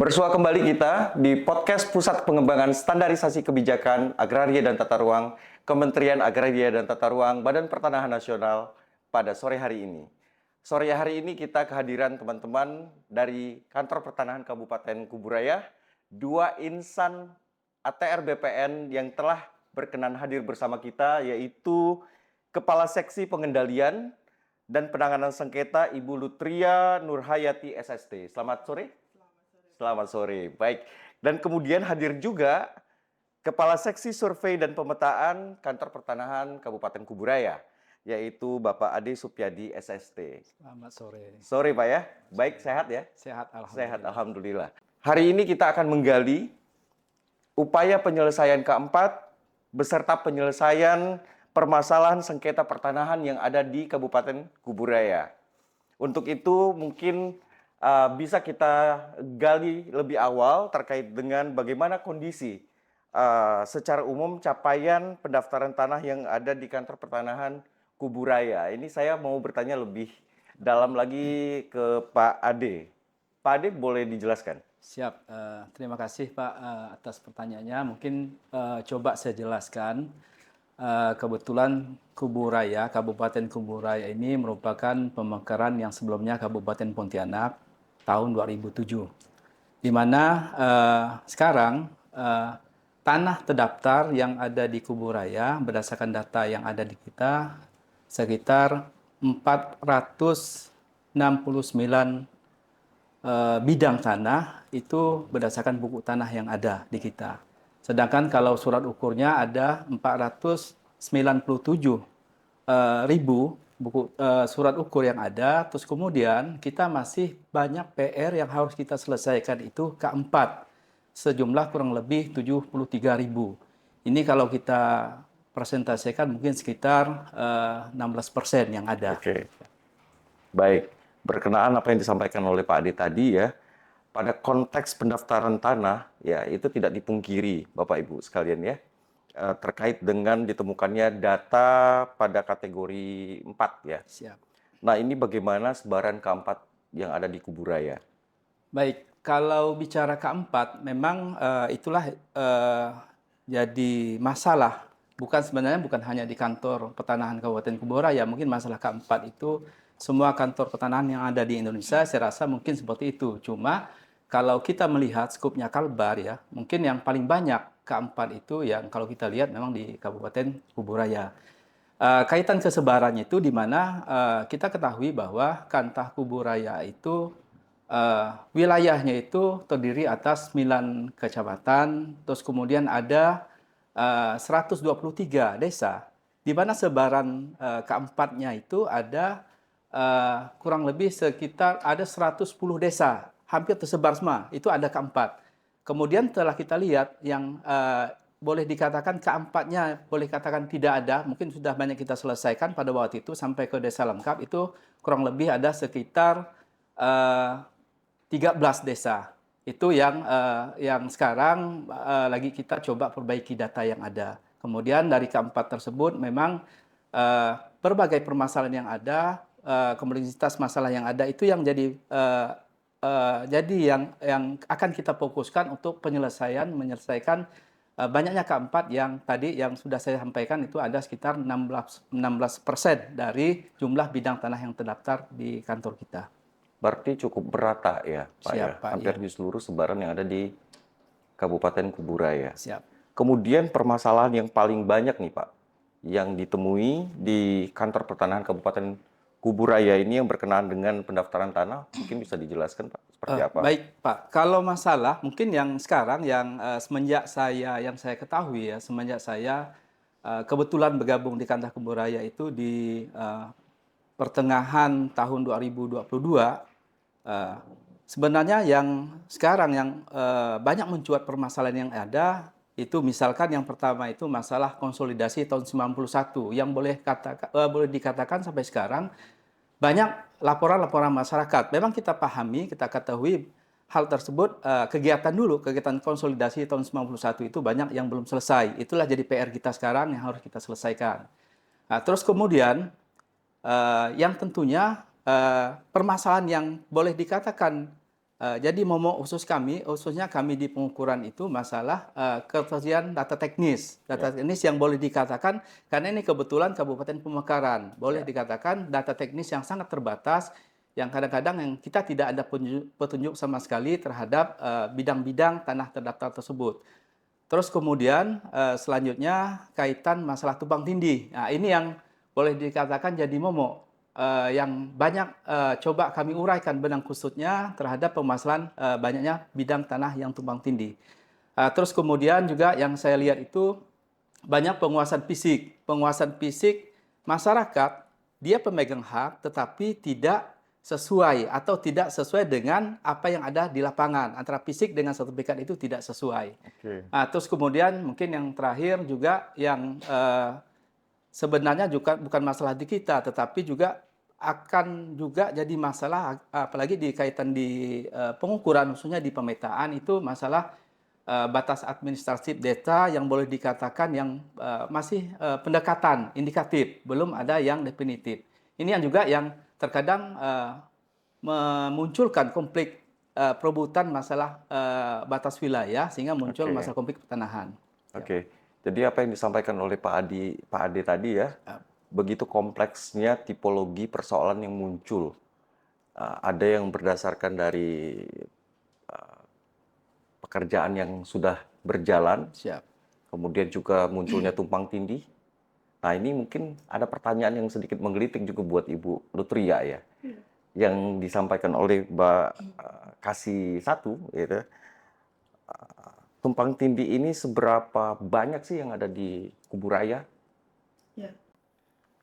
Bersua kembali kita di podcast Pusat Pengembangan Standarisasi Kebijakan Agraria dan Tata Ruang Kementerian Agraria dan Tata Ruang Badan Pertanahan Nasional pada sore hari ini. Sore hari ini kita kehadiran teman-teman dari Kantor Pertanahan Kabupaten Kuburaya, dua insan ATR BPN yang telah berkenan hadir bersama kita, yaitu Kepala Seksi Pengendalian dan Penanganan Sengketa Ibu Lutria Nurhayati SST. Selamat sore. Selamat sore. Baik. Dan kemudian hadir juga Kepala Seksi Survei dan Pemetaan Kantor Pertanahan Kabupaten Kuburaya, yaitu Bapak Ade Supyadi SST. Selamat sore. Sore Pak ya. Baik, sehat ya? Sehat, alhamdulillah. Sehat, alhamdulillah. Hari ini kita akan menggali upaya penyelesaian keempat beserta penyelesaian permasalahan sengketa pertanahan yang ada di Kabupaten Kuburaya. Untuk itu mungkin bisa kita gali lebih awal terkait dengan bagaimana kondisi secara umum capaian pendaftaran tanah yang ada di Kantor Pertanahan Kuburaya. Ini saya mau bertanya lebih dalam lagi ke Pak Ade. Pak Ade boleh dijelaskan? Siap. Terima kasih Pak atas pertanyaannya. Mungkin coba saya jelaskan. Kebetulan Kuburaya, Kabupaten Kuburaya ini merupakan pemekaran yang sebelumnya Kabupaten Pontianak tahun 2007. Di mana sekarang tanah terdaftar yang ada di Kuburaya berdasarkan data yang ada di kita sekitar 469 bidang tanah itu berdasarkan buku tanah yang ada di kita. Sedangkan kalau surat ukurnya ada 497 ribu buku surat ukur yang ada. Terus kemudian kita masih banyak PR yang harus kita selesaikan, itu keempat, sejumlah kurang lebih 73.000. Ini kalau kita presentasikan mungkin sekitar 16% yang ada. Oke. Baik, berkenaan apa yang disampaikan oleh Pak Ade tadi ya, pada konteks pendaftaran tanah ya itu tidak dipungkiri Bapak Ibu sekalian ya, terkait dengan ditemukannya data pada kategori 4 ya. Siap. Nah, ini bagaimana sebaran keempat yang ada di Kuburaya? Baik, kalau bicara keempat, memang itulah jadi masalah. Sebenarnya bukan hanya di Kantor Pertanahan Kabupaten Kuburaya, mungkin masalah keempat itu semua kantor pertanahan yang ada di Indonesia, saya rasa mungkin seperti itu. Cuma kalau kita melihat skupnya Kalbar ya, mungkin yang paling banyak keempat itu yang kalau kita lihat memang di Kabupaten Kuburaya. Kaitan kesebarannya itu di mana kita ketahui bahwa Kantah Kuburaya itu wilayahnya itu terdiri atas 9 kecamatan, terus kemudian ada 123 desa, di mana sebaran keempatnya itu ada kurang lebih sekitar ada 110 desa, hampir tersebar semua, itu ada keempat. Kemudian setelah kita lihat yang boleh dikatakan keempatnya, boleh katakan tidak ada, mungkin sudah banyak kita selesaikan pada waktu itu sampai ke desa lengkap, itu kurang lebih ada sekitar 13 desa. Itu yang sekarang lagi kita coba perbaiki data yang ada. Kemudian dari keempat tersebut memang berbagai permasalahan yang ada, kompleksitas masalah yang ada itu yang jadi yang akan kita fokuskan untuk menyelesaikan banyaknya keempat yang tadi yang sudah saya sampaikan, itu ada sekitar 16% dari jumlah bidang tanah yang terdaftar di kantor kita. Berarti cukup merata ya Pak. Siap, ya? Pak, Hampir ya. di seluruh sebaran yang ada di Kabupaten Kuburaya. Siap. Kemudian permasalahan yang paling banyak nih Pak, yang ditemui di Kantor Pertanahan Kabupaten Kuburaya ini yang berkenaan dengan pendaftaran tanah, mungkin bisa dijelaskan Pak, seperti apa? Baik Pak, kalau masalah mungkin yang sekarang yang semenjak saya ketahui ya, semenjak saya kebetulan bergabung di Kantah Kuburaya itu di pertengahan tahun 2022, sebenarnya yang sekarang yang banyak mencuat permasalahan yang ada itu, misalkan yang pertama itu masalah konsolidasi tahun 91 yang boleh dikatakan sampai sekarang banyak laporan-laporan masyarakat. Memang kita pahami, kita ketahui hal tersebut, kegiatan konsolidasi tahun 91 itu banyak yang belum selesai. Itulah jadi PR kita sekarang yang harus kita selesaikan. Nah, terus kemudian yang tentunya permasalahan yang boleh dikatakan Jadi momok khususnya kami di pengukuran itu masalah ketersediaan data teknis. Data teknis yang boleh dikatakan, karena ini kebetulan Kabupaten Pemekaran, boleh dikatakan data teknis yang sangat terbatas, yang kadang-kadang yang kita tidak ada petunjuk sama sekali terhadap bidang-bidang tanah terdaftar tersebut. Terus kemudian selanjutnya kaitan masalah tumpang tindih. Nah, ini yang boleh dikatakan jadi momok. Yang banyak coba kami uraikan benang kusutnya terhadap permasalahan banyaknya bidang tanah yang tumpang tindih. Terus kemudian juga yang saya lihat itu banyak penguasaan fisik. Penguasaan fisik masyarakat, dia pemegang hak tetapi tidak sesuai atau tidak sesuai dengan apa yang ada di lapangan. Antara fisik dengan sertifikat itu tidak sesuai. Terus kemudian mungkin yang terakhir juga yang sebenarnya juga bukan masalah di kita, tetapi juga akan juga jadi masalah, apalagi di kaitan di pengukuran, khususnya di pemetaan, itu masalah batas administratif data yang boleh dikatakan yang masih pendekatan indikatif, belum ada yang definitif. Ini yang juga yang terkadang memunculkan konflik perebutan masalah batas wilayah, sehingga muncul masalah konflik pertanahan. Jadi apa yang disampaikan oleh Pak Ade tadi ya, begitu kompleksnya tipologi persoalan yang muncul. Ada yang berdasarkan dari pekerjaan yang sudah berjalan, kemudian juga munculnya tumpang tindih. Nah, ini mungkin ada pertanyaan yang sedikit menggelitik juga buat Ibu Lutria ya, yang disampaikan oleh Mbak Kasih Satu, gitu. Tumpang tindih ini seberapa banyak sih yang ada di Kuburaya? Ya,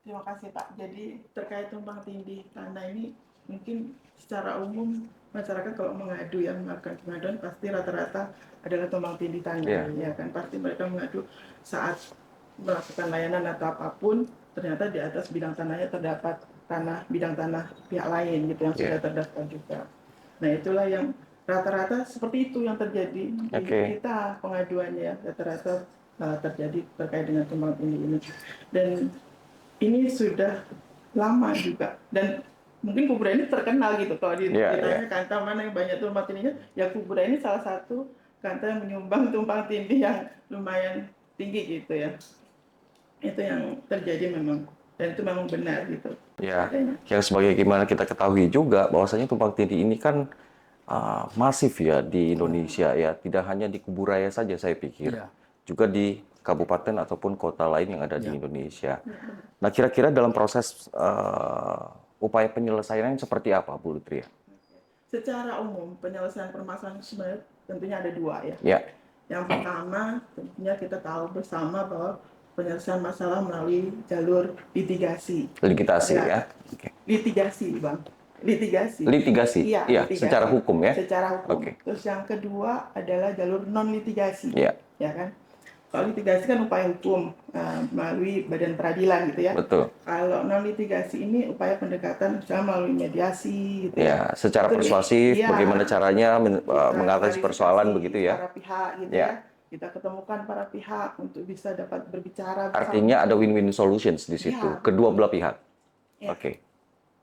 terima kasih Pak. Jadi terkait tumpang tindih tanah ini mungkin secara umum masyarakat kalau mengadu, yang melakukan pengaduan pasti rata-rata adalah tumpang tindih tanah, ya kan? Pasti mereka mengadu saat melakukan layanan atau apapun, ternyata di atas bidang tanahnya terdapat bidang tanah pihak lain gitu yang sudah terdaftar juga. Nah, itulah yang rata-rata seperti itu yang terjadi di kita pengaduannya, rata-rata terjadi terkait dengan tumpang tindih ini. Dan ini sudah lama juga, dan mungkin Kuburaya ini terkenal gitu. Kalau ditanya kanta mana yang banyak tumpang tindihnya, ya Kuburaya ini salah satu kanta yang menyumbang tumpang tindih yang lumayan tinggi gitu ya. Itu yang terjadi memang, dan itu memang benar gitu. Ya, yang sebagaimana kita ketahui juga bahwasanya tumpang tindih ini kan masif ya di Indonesia ya, tidak hanya di Kuburaya saja saya pikir, juga di kabupaten ataupun kota lain yang ada di Indonesia. Nah, kira-kira dalam proses upaya penyelesaiannya seperti apa, Bu Lutria? Secara umum penyelesaian permasalahan sebenarnya tentunya ada dua ya. Yang pertama tentunya kita tahu bersama bahwa penyelesaian masalah melalui jalur litigasi. Litigasi, Bang. Litigasi. Iya, secara hukum ya. Secara hukum. Terus yang kedua adalah jalur non litigasi. Ya kan? Kalau litigasi kan upaya hukum melalui badan peradilan gitu ya. Betul. Kalau non litigasi ini upaya pendekatan misalnya melalui mediasi gitu ya. Secara persuasif, bagaimana caranya mengatasi persoalan begitu ya. Para pihak gitu ya. Kita ketemukan para pihak untuk bisa dapat berbicara. Artinya ada win-win solutions di situ, kedua belah pihak.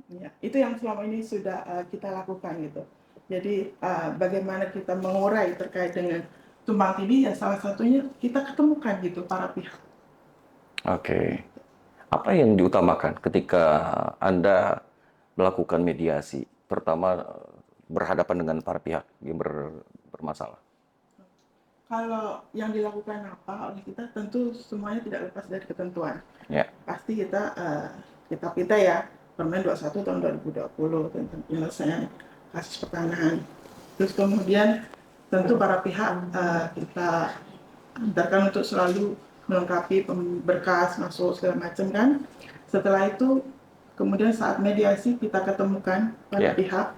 Ya, itu yang selama ini sudah kita lakukan gitu. Jadi bagaimana kita mengurai terkait dengan tumpang tindih, ya salah satunya kita ketemukan gitu para pihak. Apa yang diutamakan ketika Anda melakukan mediasi, terutama berhadapan dengan para pihak yang bermasalah? Kalau yang dilakukan apa oleh kita, tentu semuanya tidak lepas dari ketentuan. Pasti kita pinta ya, Permen 21 tahun 2020 tentang penyelesaian kasus pertanahan. Terus kemudian tentu para pihak kita antarkan untuk selalu melengkapi berkas masuk segala macam kan. Setelah itu kemudian saat mediasi kita ketemukan para pihak.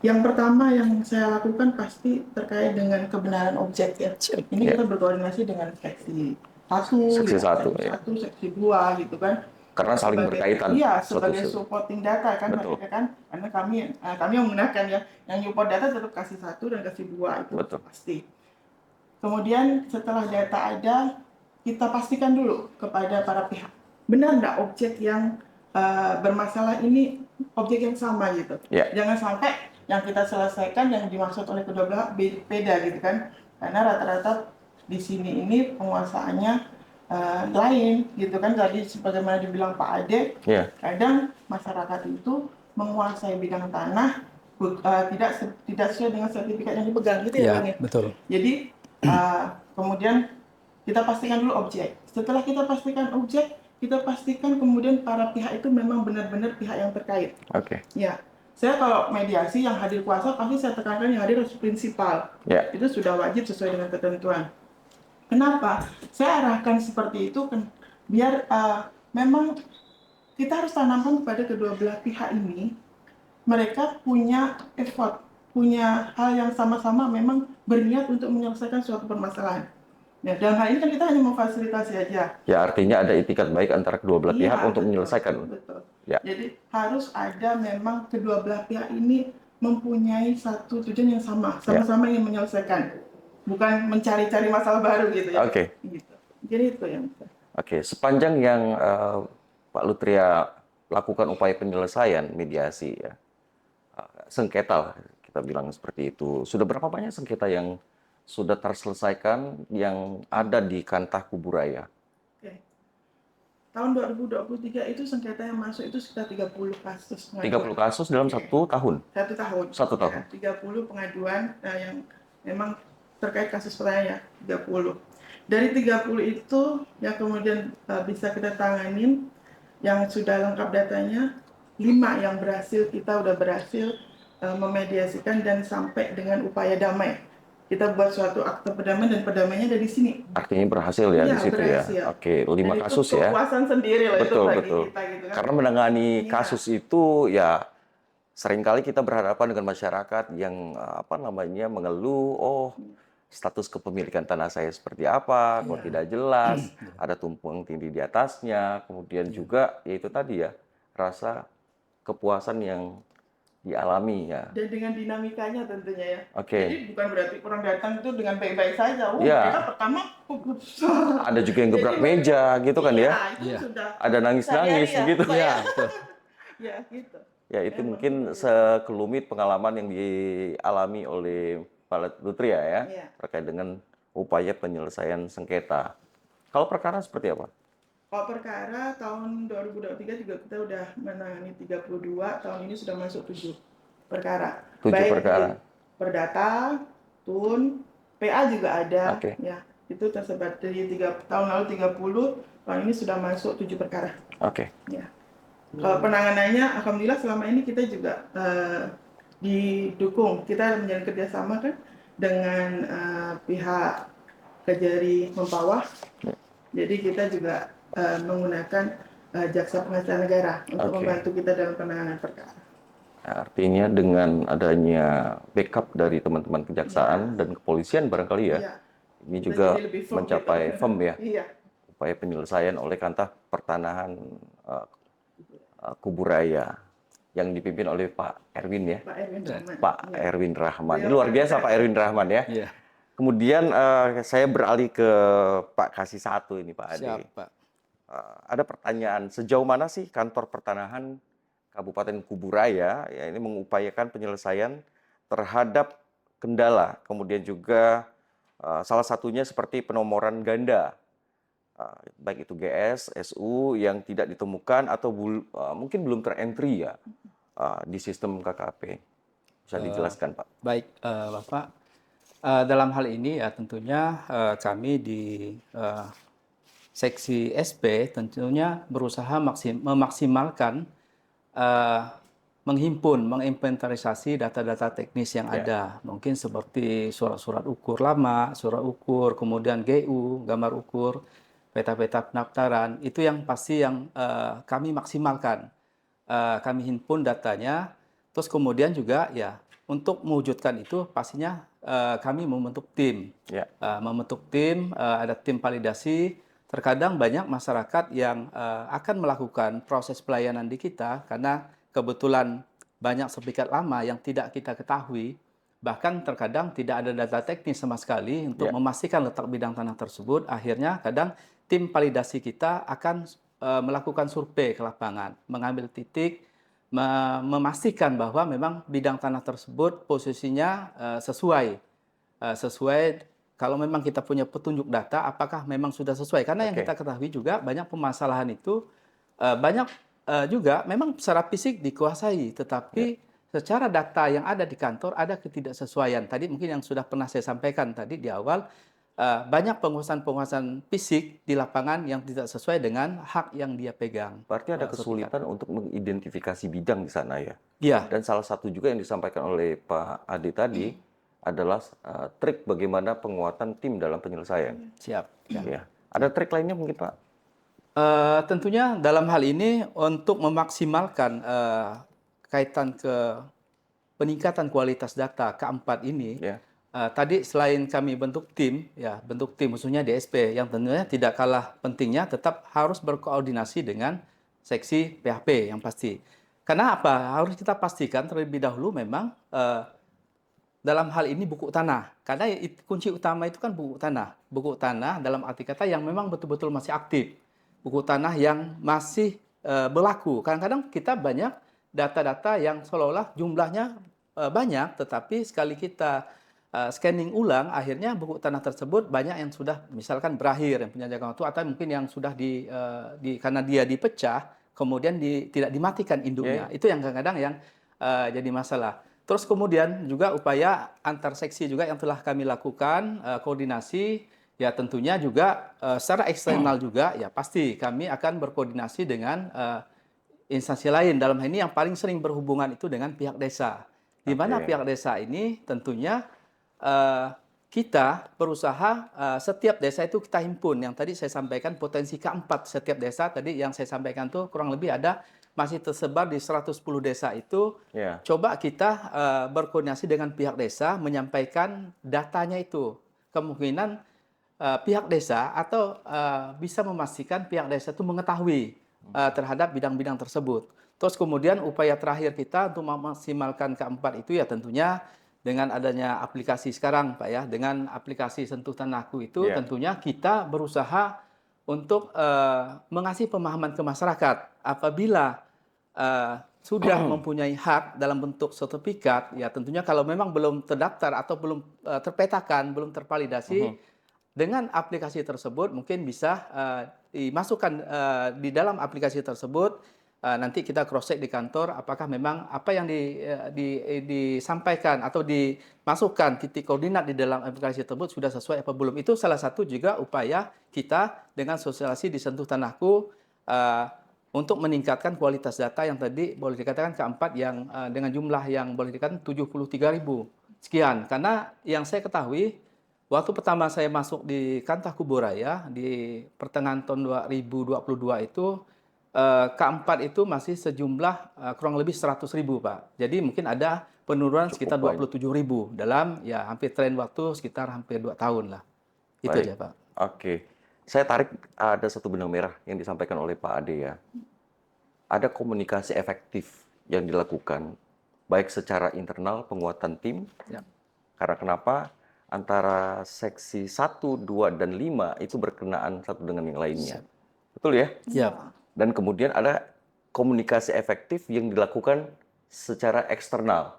Yang pertama yang saya lakukan pasti terkait dengan kebenaran objek ya. Ini kita berkoordinasi dengan seksi 1, seksi 2 gitu kan. Karena saling berkaitan. Iya, sebagai supporting data kan mereka kan, karena kami yang menggunakan ya, yang support data tetap kasih 1 dan kasih 2 itu pasti. Kemudian setelah data ada, kita pastikan dulu kepada para pihak, benar nggak objek yang bermasalah ini objek yang sama gitu. Jangan sampai yang kita selesaikan yang dimaksud oleh kedua belah beda gitu kan, karena rata-rata di sini ini penguasaannya lain gitu kan. Tadi sebagaimana dibilang Pak Ade, Ya. kadang masyarakat itu menguasai bidang tanah tidak sesuai dengan sertifikat yang dipegang gitu ya Ya, Bang ya. betul. Jadi kemudian kita pastikan dulu objek. Setelah kita pastikan objek, kita pastikan kemudian para pihak itu memang benar-benar pihak yang terkait. Oke. Ya, saya kalau mediasi yang hadir kuasa pasti saya tekankan yang hadir harus prinsipal. Ya. Itu sudah wajib sesuai dengan ketentuan. Kenapa? Saya arahkan seperti itu kan biar memang kita harus tanamkan kepada kedua belah pihak ini, mereka punya effort, punya hal yang sama-sama memang berniat untuk menyelesaikan suatu permasalahan. Ya, dalam hal ini kan kita hanya memfasilitasi aja. Ya, artinya ada itikat baik antara kedua belah pihak untuk betul, menyelesaikan. Betul. Ya. Jadi harus ada memang kedua belah pihak ini mempunyai satu tujuan yang sama, sama-sama ingin menyelesaikan, bukan mencari-cari masalah baru gitu ya. Oke. Gitu. Jadi itu yang. Oke, sepanjang yang Pak Lutria lakukan upaya penyelesaian mediasi ya, sengketa lah, kita bilang seperti itu. Sudah berapa banyak sengketa yang sudah terselesaikan yang ada di Kantah Kuburaya? Oke. Tahun 2023 itu sengketa yang masuk itu sekitar 30 kasus. 30 kasus dalam satu tahun? Satu tahun. Satu tahun. Ya, 30 pengaduan yang memang terkait kasus pertanyaan 30. Dari 30 itu yang kemudian bisa kita tanganin, yang sudah lengkap datanya, 5 yang berhasil, kita udah berhasil memediasikan dan sampai dengan upaya damai. Kita buat suatu akte perdamaian dan perdamaiannya dari sini. Artinya berhasil ya, di situ berhasil. ya. Oke, 5 kasus ya. Kepuasan sendiri lah betul, itu bagi betul. kita gitu kan. Karena menangani kasus itu ya seringkali kita berhadapan dengan masyarakat yang mengeluh, status kepemilikan tanah saya seperti apa, kok tidak jelas, ada tumpang tindih di atasnya, kemudian juga yaitu tadi ya, rasa kepuasan yang dialami ya. Dan dengan dinamikanya tentunya ya. Oke. Jadi bukan berarti orang datang itu dengan baik-baik saja. Ya. Kita pertama ada juga yang gebrak meja gitu kan ya. Itu sudah ada nangis-nangis gitu. Iya, betul. Ya, gitu. Ya, itu mungkin sekelumit pengalaman yang dialami oleh Pak Lutria ya, terkait dengan upaya penyelesaian sengketa. Kalau perkara seperti apa? Kalau perkara tahun 2023 juga kita udah menangani 32, tahun ini sudah masuk 7 perkara. 7 Baik perkara. Perdata, TUN, PA juga ada. Oke. Ya, itu tersebar dari tahun lalu 30, tahun ini sudah masuk 7 perkara. Oke. Ya. Kalau penanganannya, alhamdulillah selama ini kita juga didukung. Kita menjalin kerjasama kan dengan pihak Kejari Mempawah. Jadi kita juga menggunakan jaksa pengacara negara untuk membantu kita dalam penanganan perkara. Artinya dengan adanya backup dari teman-teman kejaksaan dan kepolisian barangkali ya, ini juga mencapai firm ya, upaya penyelesaian oleh Kantah Pertanahan Kuburaya yang dipimpin oleh Pak Erwin ya. Pak Erwin Rahman. Pak Erwin Rahman. Ini luar biasa Pak Erwin Rahman ya. Iya. Kemudian saya beralih ke Pak Kasih Satu ini Pak Ade. Siap, Pak. Ada pertanyaan, sejauh mana sih kantor pertanahan Kabupaten Kuburaya ya ini mengupayakan penyelesaian terhadap kendala, kemudian juga salah satunya seperti penomoran ganda, baik itu GS, SU yang tidak ditemukan atau mungkin belum terentry ya di sistem KKP. Bisa dijelaskan Pak? Baik, Bapak. Dalam hal ini ya tentunya kami di seksi SP tentunya berusaha memaksimalkan menghimpun, menginventarisasi data-data teknis yang ada. Mungkin seperti surat-surat ukur lama, surat ukur, kemudian GU, gambar ukur, peta-peta pendaftaran. Itu yang pasti yang kami maksimalkan. Kami himpun datanya, terus kemudian juga ya untuk mewujudkan itu pastinya kami membentuk tim. Membentuk tim, ada tim validasi. Terkadang banyak masyarakat yang akan melakukan proses pelayanan di kita karena kebetulan banyak sertifikat lama yang tidak kita ketahui. Bahkan terkadang tidak ada data teknis sama sekali untuk memastikan letak bidang tanah tersebut. Akhirnya kadang tim validasi kita akan melakukan survei ke lapangan, mengambil titik, memastikan bahwa memang bidang tanah tersebut posisinya sesuai. Kalau memang kita punya petunjuk data, apakah memang sudah sesuai? Karena yang Oke. kita ketahui juga banyak permasalahan itu banyak juga memang secara fisik dikuasai, tetapi secara data yang ada di kantor ada ketidaksesuaian. Tadi mungkin yang sudah pernah saya sampaikan tadi di awal, banyak penguasaan-penguasaan fisik di lapangan yang tidak sesuai dengan hak yang dia pegang. Berarti ada Pak Sofian. kesulitan untuk mengidentifikasi bidang di sana ya. Iya, Dan salah satu juga yang disampaikan oleh Pak Ade tadi adalah trik bagaimana penguatan tim dalam penyelesaian. siap. Ya. Ya. Ada trik lainnya mungkin Pak? Tentunya dalam hal ini untuk memaksimalkan kaitan ke peningkatan kualitas data keempat ini, Ya. tadi selain kami bentuk tim khususnya DSP yang tentunya tidak kalah pentingnya tetap harus berkoordinasi dengan seksi PHP yang pasti. Karena apa? Harus kita pastikan terlebih dahulu memang dalam hal ini buku tanah. Karena kunci utama itu kan buku tanah. Buku tanah dalam arti kata yang memang betul-betul masih aktif. Buku tanah yang masih berlaku. Kadang-kadang kita banyak data-data yang seolah-olah jumlahnya banyak, tetapi sekali kita scanning ulang, akhirnya buku tanah tersebut banyak yang sudah misalkan berakhir, yang punya jangka waktu, atau mungkin yang sudah karena dia dipecah, kemudian tidak dimatikan induknya. Itu yang kadang-kadang yang jadi masalah. Terus kemudian juga upaya antar seksi juga yang telah kami lakukan, koordinasi, ya tentunya juga secara eksternal juga, ya pasti kami akan berkoordinasi dengan instansi lain. Dalam hal ini yang paling sering berhubungan itu dengan pihak desa. Di mana pihak desa ini tentunya kita berusaha setiap desa itu kita himpun. Yang tadi saya sampaikan potensi keempat setiap desa, tadi yang saya sampaikan tuh kurang lebih ada masih tersebar di 110 desa itu. Coba kita berkoordinasi dengan pihak desa menyampaikan datanya itu. Kemungkinan pihak desa atau bisa memastikan pihak desa itu mengetahui terhadap bidang-bidang tersebut. Terus kemudian upaya terakhir kita untuk memaksimalkan keempat itu ya tentunya dengan adanya aplikasi sekarang Pak ya, dengan aplikasi Sentuh Tanahku itu tentunya kita berusaha untuk mengasih pemahaman ke masyarakat. Apabila sudah mempunyai hak dalam bentuk sertifikat, ya tentunya kalau memang belum terdaftar atau belum terpetakan, belum tervalidasi, dengan aplikasi tersebut mungkin bisa dimasukkan di dalam aplikasi tersebut, nanti kita cross check di kantor apakah memang apa yang disampaikan atau dimasukkan titik koordinat di dalam aplikasi tersebut sudah sesuai apa belum. Itu salah satu juga upaya kita dengan sosialisasi di Sentuh Tanahku untuk meningkatkan kualitas data yang tadi boleh dikatakan keempat yang dengan jumlah yang boleh dikatakan 73.000 sekian. Karena yang saya ketahui waktu pertama saya masuk di Kantah Kuboraya di pertengahan tahun 2022 itu keempat itu masih sejumlah kurang lebih 100.000 Pak. Jadi mungkin ada penurunan sekitar 27.000 dalam ya hampir tren waktu sekitar hampir 2 tahun lah. Itu aja Pak. Oke. Saya tarik ada satu benang merah yang disampaikan oleh Pak Ade ya. Ada komunikasi efektif yang dilakukan baik secara internal penguatan tim. Ya. Karena kenapa? Antara seksi 1, 2, dan 5 itu berkenaan satu dengan yang lainnya. Betul ya? Siap. Dan kemudian ada komunikasi efektif yang dilakukan secara eksternal.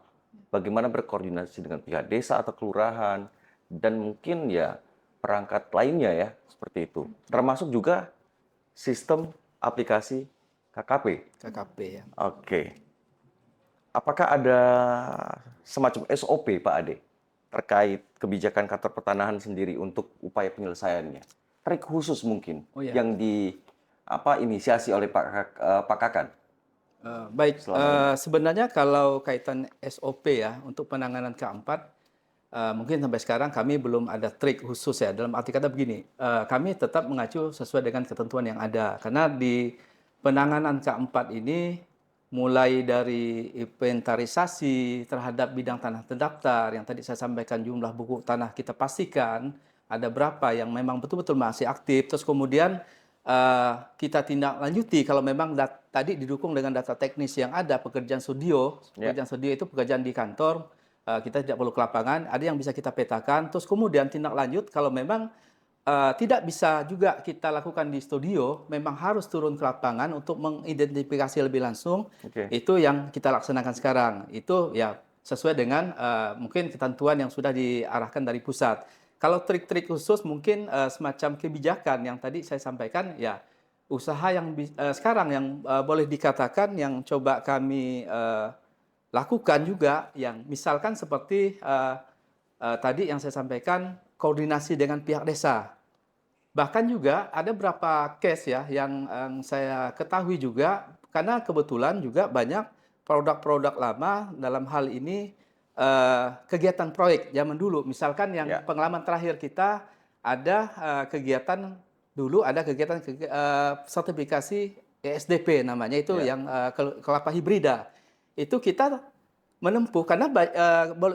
Bagaimana berkoordinasi dengan pihak desa atau kelurahan, dan mungkin ya perangkat lainnya ya, seperti itu. Termasuk juga sistem aplikasi KKP. KKP ya. Oke. Apakah ada semacam SOP Pak Ade terkait kebijakan kantor pertanahan sendiri untuk upaya penyelesaiannya? Trik khusus mungkin yang inisiasi oleh Pak Kakan. Baik, sebenarnya kalau kaitan SOP ya untuk penanganan keempat, mungkin sampai sekarang kami belum ada trik khusus ya. Dalam arti kata begini, kami tetap mengacu sesuai dengan ketentuan yang ada. Karena di penanganan keempat ini mulai dari inventarisasi terhadap bidang tanah terdaftar, yang tadi saya sampaikan jumlah buku tanah kita pastikan ada berapa yang memang betul-betul masih aktif. Terus kemudian kita tindak lanjuti kalau memang tadi didukung dengan data teknis yang ada, pekerjaan studio. Pekerjaan studio itu pekerjaan di kantor, kita tidak perlu ke lapangan, ada yang bisa kita petakan. Terus kemudian tindak lanjut kalau memang tidak bisa juga kita lakukan di studio, memang harus turun ke lapangan untuk mengidentifikasi lebih langsung. Oke. Itu yang kita laksanakan sekarang. Itu ya sesuai dengan mungkin ketentuan yang sudah diarahkan dari pusat. Kalau trik-trik khusus mungkin semacam kebijakan yang tadi saya sampaikan, ya usaha yang sekarang yang boleh dikatakan yang coba kami lakukan juga, yang misalkan seperti tadi yang saya sampaikan, koordinasi dengan pihak desa. Bahkan juga ada beberapa case ya yang saya ketahui juga, karena kebetulan juga banyak produk-produk lama dalam hal ini kegiatan proyek zaman dulu. Misalkan yang Ya. pengalaman terakhir kita ada kegiatan dulu, ada kegiatan sertifikasi ESDP namanya, itu Ya. yang kelapa hibrida. Itu kita menempuh karena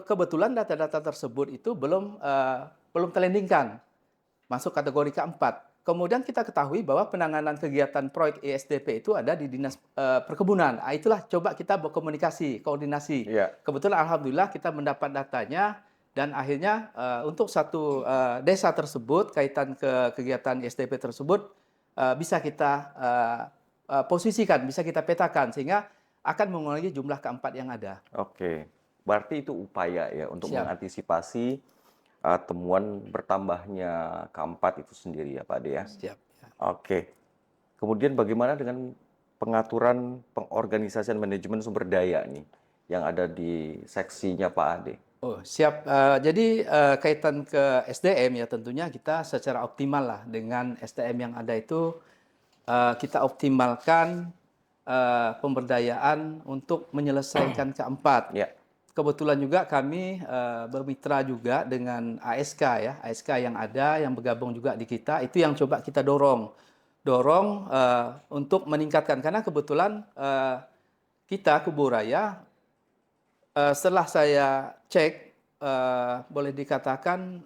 kebetulan data-data tersebut itu belum terlandingkan masuk kategori keempat. Kemudian kita ketahui bahwa penanganan kegiatan proyek ESDP itu ada di Dinas Perkebunan. Itulah coba kita berkomunikasi, koordinasi. Iya. Kebetulan alhamdulillah kita mendapat datanya, dan akhirnya untuk satu desa tersebut kaitan ke kegiatan ESDP tersebut bisa kita posisikan, bisa kita petakan sehingga akan mengurangi jumlah keempat yang ada. Oke. Berarti itu upaya ya untuk Siap. mengantisipasi temuan bertambahnya keempat itu sendiri ya Pak Ade ya. Siap. Ya. Oke. Kemudian bagaimana dengan pengaturan pengorganisasian manajemen sumber daya nih yang ada di seksinya Pak Ade? Oh, siap. Jadi kaitan ke SDM ya tentunya kita secara optimal lah dengan SDM yang ada itu kita optimalkan pemberdayaan untuk menyelesaikan keempat. Ya. Kebetulan juga kami bermitra juga dengan ASK ya, ASK yang ada yang bergabung juga di kita, itu yang coba kita dorong untuk meningkatkan, karena kebetulan kita Kubu Raya setelah saya cek boleh dikatakan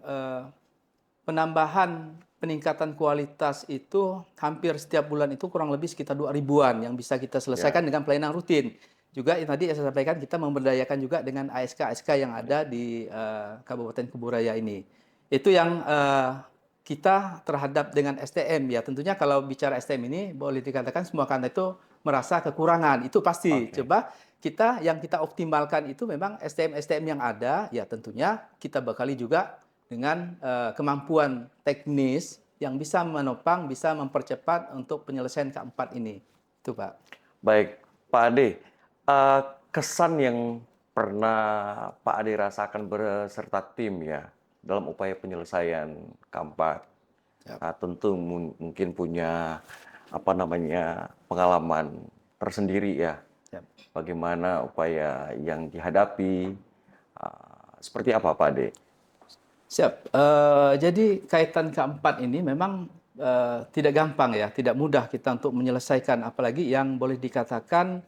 penambahan peningkatan kualitas itu hampir setiap bulan itu kurang lebih sekitar 2.000-an yang bisa kita selesaikan dengan pelayanan rutin. Juga yang tadi saya sampaikan, kita memberdayakan juga dengan ASK-ASK yang ada di Kabupaten Kubu Raya ini. Itu yang kita terhadap dengan STM ya. Tentunya kalau bicara STM ini boleh dikatakan semua kantor itu merasa kekurangan. Itu pasti. Oke. Coba yang kita optimalkan itu memang STM-STM yang ada, ya tentunya kita bekali juga dengan kemampuan teknis yang bisa menopang, bisa mempercepat untuk penyelesaian keempat ini. Itu Pak. Baik, Pak Ade. Kesan yang pernah Pak Ade rasakan beserta tim ya dalam upaya penyelesaian keempat. Siap. Tentu mungkin punya pengalaman tersendiri ya. Siap. Bagaimana upaya yang dihadapi, seperti apa Pak Ade? Siap. Jadi kaitan keempat ini memang tidak gampang ya, tidak mudah kita untuk menyelesaikan, apalagi yang boleh dikatakan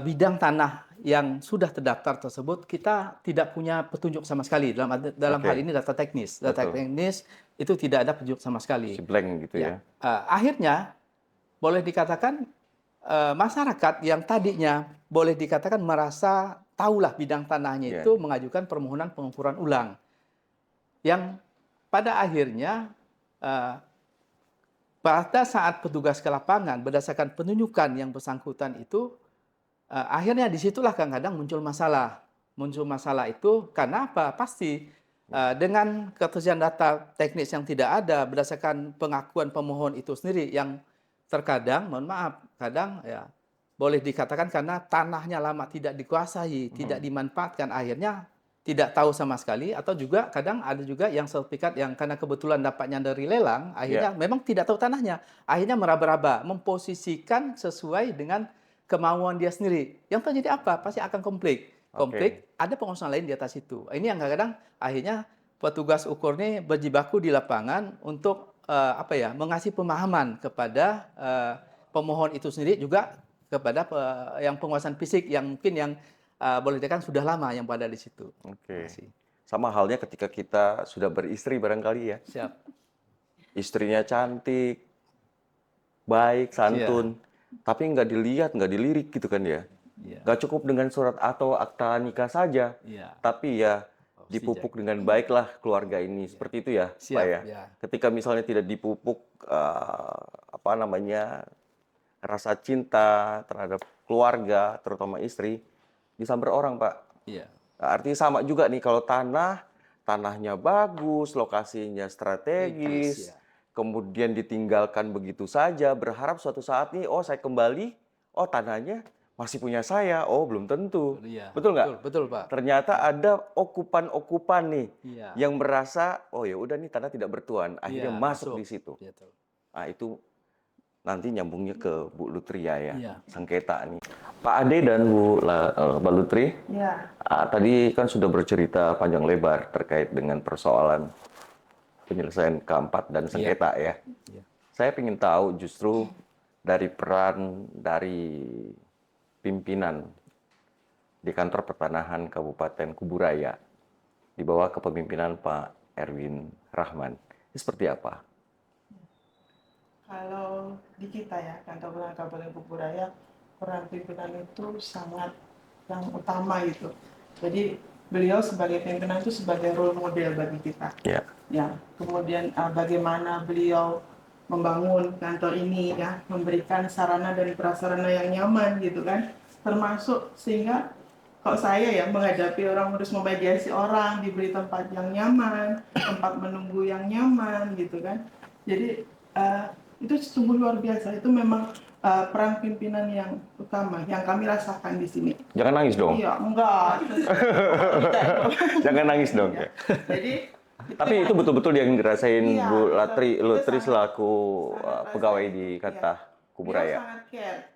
bidang tanah yang sudah terdaftar tersebut kita tidak punya petunjuk sama sekali dalam Oke. hal ini data teknis. Data Betul. teknis itu tidak ada petunjuk sama sekali. Si blank gitu ya. Akhirnya boleh dikatakan masyarakat yang tadinya boleh dikatakan merasa tahulah bidang tanahnya itu mengajukan permohonan pengukuran ulang, yang pada akhirnya pada saat petugas ke lapangan berdasarkan penunjukan yang bersangkutan itu akhirnya disitulah kadang-kadang muncul masalah. Muncul masalah itu karena apa? Pasti dengan ketersediaan data teknis yang tidak ada berdasarkan pengakuan pemohon itu sendiri, yang terkadang, mohon maaf, kadang ya boleh dikatakan karena tanahnya lama tidak dikuasai, tidak dimanfaatkan, akhirnya tidak tahu sama sekali, atau juga kadang ada juga yang sertifikat yang karena kebetulan dapatnya dari lelang, akhirnya memang tidak tahu tanahnya, akhirnya meraba-raba, memposisikan sesuai dengan kemauan dia sendiri. Yang terjadi apa? Pasti akan konflik. Ada pengusaha lain di atas itu. Ini yang kadang-kadang akhirnya petugas ukur ini berjibaku di lapangan untuk mengasih pemahaman kepada pemohon itu sendiri, juga kepada yang penguasaan fisik yang mungkin yang boleh dikatakan sudah lama yang pada di situ. Oke. Sama halnya ketika kita sudah beristri barangkali ya. Siap. Istrinya cantik, baik, santun, tapi nggak dilihat, nggak dilirik gitu kan ya. Nggak cukup dengan surat atau akta nikah saja, tapi ya dipupuk dengan baiklah keluarga ini. Seperti itu ya, Siap, Pak ya. ya. Ketika misalnya tidak dipupuk apa namanya rasa cinta terhadap keluarga, terutama istri, disamber orang, Pak. Iya. Artinya sama juga nih kalau tanahnya bagus, lokasinya strategis, Ya. kemudian ditinggalkan begitu saja, berharap suatu saat nih, oh saya kembali, oh tanahnya masih punya saya, oh belum tentu. Iya. Betul nggak? Betul, Pak. Ternyata ada okupan-okupan nih Iya. yang merasa, oh ya udah nih tanah tidak bertuan, akhirnya Iya, masuk di situ. Betul. Nah itu nanti nyambungnya ke Bu Lutria ya, Iya. sengketa nih. Pak Ade dan Mbak Lutri, Ya, tadi kan sudah bercerita panjang lebar terkait dengan persoalan penyelesaian keempat dan sengketa ya. Iya. Saya ingin tahu justru dari peran dari pimpinan di kantor pertanahan Kabupaten Kuburaya di bawah kepemimpinan Pak Erwin Rahman. Ini seperti apa? kalau di kita ya, kantor pertanahan Kabupaten Kuburaya, peran pimpinan itu sangat yang utama gitu. Jadi beliau sebagai pimpinan itu sebagai role model bagi kita. Ya. Ya, kemudian bagaimana beliau membangun kantor ini ya, memberikan sarana dan prasarana yang nyaman gitu kan, termasuk sehingga kalau saya ya menghadapi orang harus memediasi orang, diberi tempat yang nyaman, tempat menunggu yang nyaman gitu kan. Jadi itu sungguh luar biasa. Itu memang peran pimpinan yang utama yang kami rasakan di sini. Jangan nangis dong. Iya, enggak. Jangan nangis dong. Ya. Jadi Tapi itu betul-betul yang dirasain Iya, Bu itu Lutri sangat- selaku sangat pegawai rasain. di Iya. Kata Beliau Kuburaya. sangat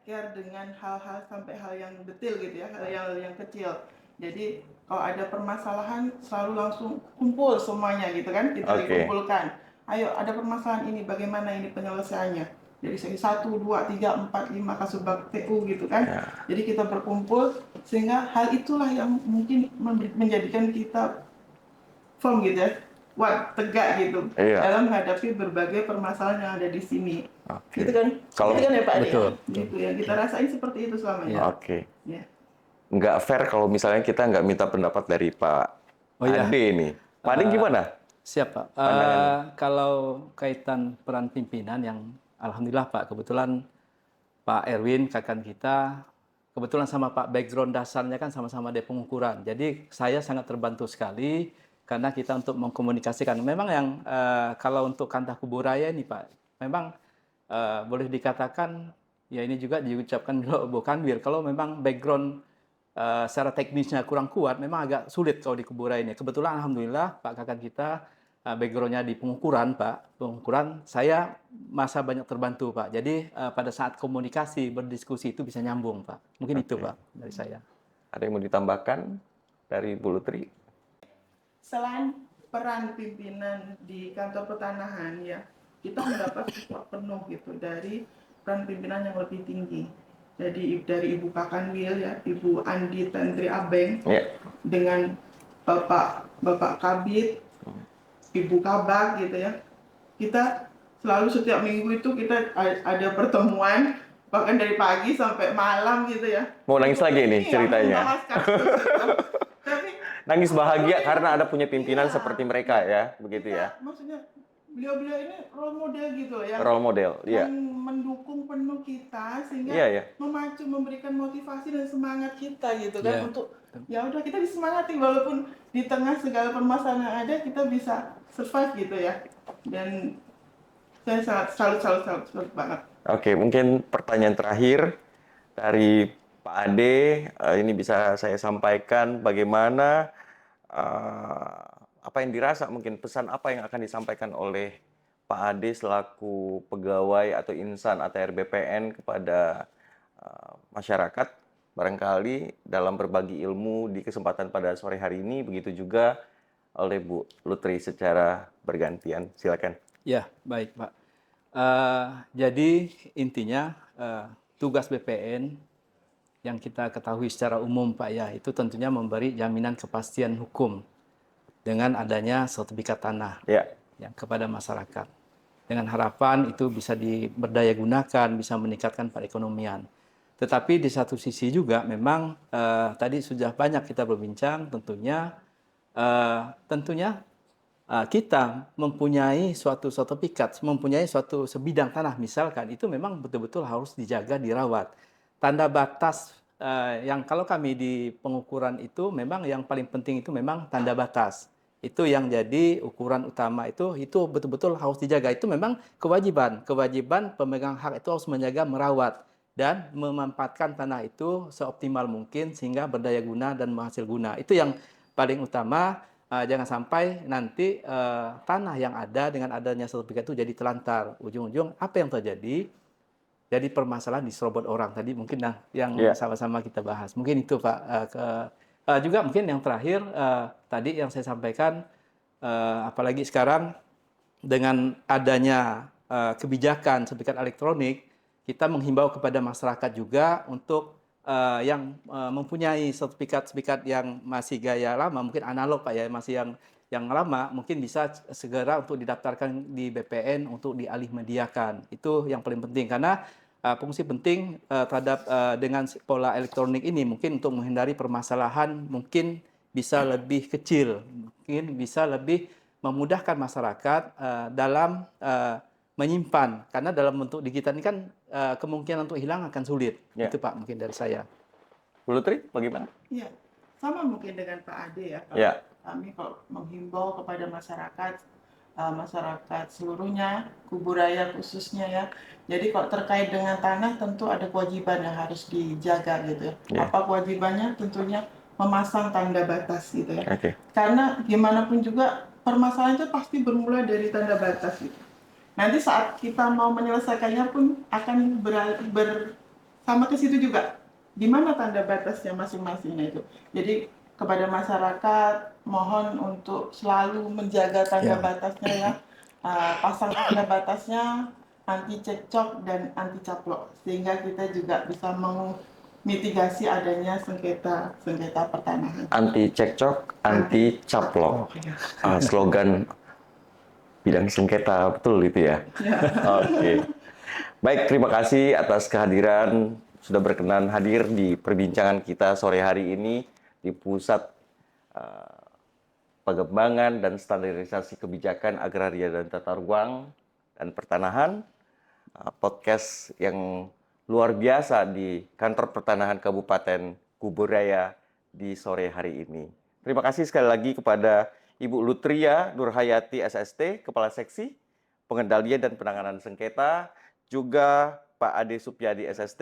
care dengan hal-hal sampai hal yang detail gitu ya, hal yang kecil. Jadi kalau ada permasalahan selalu langsung kumpul semuanya gitu kan, kita Oke. dikumpulkan. Ayo ada permasalahan ini, bagaimana ini penyelesaiannya? Jadi saya 1, 2, 3, 4, 5 kasubag TU gitu kan. Ya. Jadi kita berkumpul sehingga hal itulah yang mungkin menjadikan kita firm gitu ya, kuat, tegak gitu Iya. dalam menghadapi berbagai permasalahan yang ada di sini. Oke. Gitu kan? Kalau- Gitu kan ya Pak Ade? Betul. Gitu ya, kita rasain seperti itu selama ini. Oke. Ya. Nggak fair kalau misalnya kita nggak minta pendapat dari Pak Oh, iya. Ade nih. Pak Ade gimana? Siap, Pak. Pandangannya. Kalau kaitan peran pimpinan yang alhamdulillah Pak, kebetulan Pak Erwin, kakan kita, kebetulan sama Pak background dasarnya kan sama-sama di pengukuran. Jadi saya sangat terbantu sekali karena kita untuk mengkomunikasikan. Memang yang kalau untuk Kanta Kuburaya ini Pak, memang boleh dikatakan, ya ini juga diucapkan Bu Kanwir, kalau memang background secara teknisnya kurang kuat, memang agak sulit kalau di Kuburaya ini. Kebetulan alhamdulillah Pak kakan kita background-nya di pengukuran, Pak. Pengukuran, saya masa banyak terbantu, Pak. Jadi pada saat komunikasi, berdiskusi itu bisa nyambung, Pak. Mungkin itu, Pak, dari saya. Ada yang mau ditambahkan dari Bu Lutri? Selain peran pimpinan di kantor pertanahan ya, kita mendapat support penuh gitu dari peran pimpinan yang lebih tinggi. Jadi dari Ibu Kakanwil ya, Ibu Andi Tantri Abeng, Ya. dengan Bapak Kabit, Ibu Kabak gitu ya. Kita selalu setiap minggu itu kita ada pertemuan bahkan dari pagi sampai malam gitu ya. Mau nangis lagi nih Iya, ceritanya. membahas kasus itu. Tapi Nangis bahagia Iya. karena ada punya pimpinan Iya. seperti mereka ya, begitu ya. Maksudnya beliau-beliau ini role model gitu loh, yang Role model, iya. mendukung penuh kita sehingga Iya, ya. memacu, memberikan motivasi dan semangat kita gitu kan, Iya. untuk ya udah kita disemangati walaupun di tengah segala permasalahan yang ada kita bisa survive gitu ya. Dan saya sangat salut banget. Oke, mungkin pertanyaan terakhir dari Pak Ade, ini bisa saya sampaikan bagaimana apa yang dirasa, mungkin pesan apa yang akan disampaikan oleh Pak Ade selaku pegawai atau insan ATR BPN kepada masyarakat, barangkali dalam berbagi ilmu di kesempatan pada sore hari ini, begitu juga oleh Bu Lutri secara bergantian. Silakan. Ya, baik, Pak. Jadi intinya tugas BPN yang kita ketahui secara umum, Pak, ya, itu tentunya memberi jaminan kepastian hukum dengan adanya sertifikat tanah Ya. ya, kepada masyarakat. Dengan harapan itu bisa diberdayagunakan, bisa meningkatkan perekonomian. Tetapi di satu sisi juga memang tadi sudah banyak kita berbincang, tentunya tentunya kita mempunyai suatu sertifikat, mempunyai suatu sebidang tanah misalkan, itu memang betul-betul harus dijaga, dirawat. Tanda batas yang kalau kami di pengukuran itu memang yang paling penting itu memang tanda batas. Itu yang jadi ukuran utama itu betul-betul harus dijaga. Itu memang kewajiban pemegang hak itu harus menjaga, merawat dan memanfaatkan tanah itu seoptimal mungkin sehingga berdaya guna dan menghasil guna. Itu yang paling utama. Jangan sampai nanti tanah yang ada dengan adanya sertifikat itu jadi telantar. Ujung-ujung apa yang terjadi? Jadi permasalahan diserobot orang tadi mungkin yang sama-sama kita bahas. Mungkin itu Pak. Juga mungkin yang terakhir tadi yang saya sampaikan, apalagi sekarang dengan adanya kebijakan sertifikat elektronik, kita menghimbau kepada masyarakat juga untuk yang mempunyai sertifikat yang masih gaya lama, mungkin analog Pak ya, masih yang lama, mungkin bisa segera untuk didaftarkan di BPN untuk dialih mediakan. Itu yang paling penting karena fungsi penting terhadap dengan pola elektronik ini mungkin untuk menghindari permasalahan mungkin bisa lebih kecil, mungkin bisa lebih memudahkan masyarakat dalam menyimpan, karena dalam bentuk digital ini kan kemungkinan untuk hilang akan sulit. Ya. Itu Pak mungkin dari saya. Bu Lutri, bagaimana? Iya, sama mungkin dengan Pak Ade ya. Ya. Kami kalau menghimbau kepada masyarakat seluruhnya, Kuburaya khususnya ya. Jadi kalau terkait dengan tanah tentu ada kewajiban yang harus dijaga gitu ya. Ya. Apa kewajibannya? Tentunya memasang tanda batas gitu ya. Oke. Karena gimana pun juga permasalahan itu pasti bermula dari tanda batas gitu. Nanti saat kita mau menyelesaikannya pun akan sama ke situ juga. Di mana tanda batasnya masing-masingnya itu. Jadi kepada masyarakat mohon untuk selalu menjaga tanda batasnya ya. Pasang tanda batasnya, anti cekcok dan anti caplok. Sehingga kita juga bisa mitigasi adanya sengketa pertanahan. Anti cekcok, anti caplok. Slogan bidang sengketa, betul itu ya? Oke. Baik, terima kasih atas kehadiran, sudah berkenan hadir di perbincangan kita sore hari ini di Pusat Pengembangan dan Standarisasi Kebijakan Agraria dan Tata Ruang dan Pertanahan, podcast yang luar biasa di Kantor Pertanahan Kabupaten Kuburaya di sore hari ini. Terima kasih sekali lagi kepada Ibu Lutria Nurhayati SST, Kepala Seksi Pengendalian dan Penanganan Sengketa, juga Pak Ade Supyadi SST,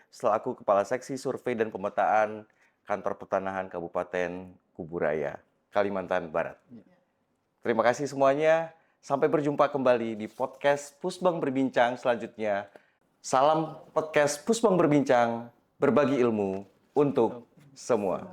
selaku Kepala Seksi Survei dan Pemetaan Kantor Pertanahan Kabupaten Kuburaya, Kalimantan Barat. Terima kasih semuanya. Sampai berjumpa kembali di podcast Pusbang Berbincang selanjutnya. Salam podcast Pusbang Berbincang, berbagi ilmu untuk semua.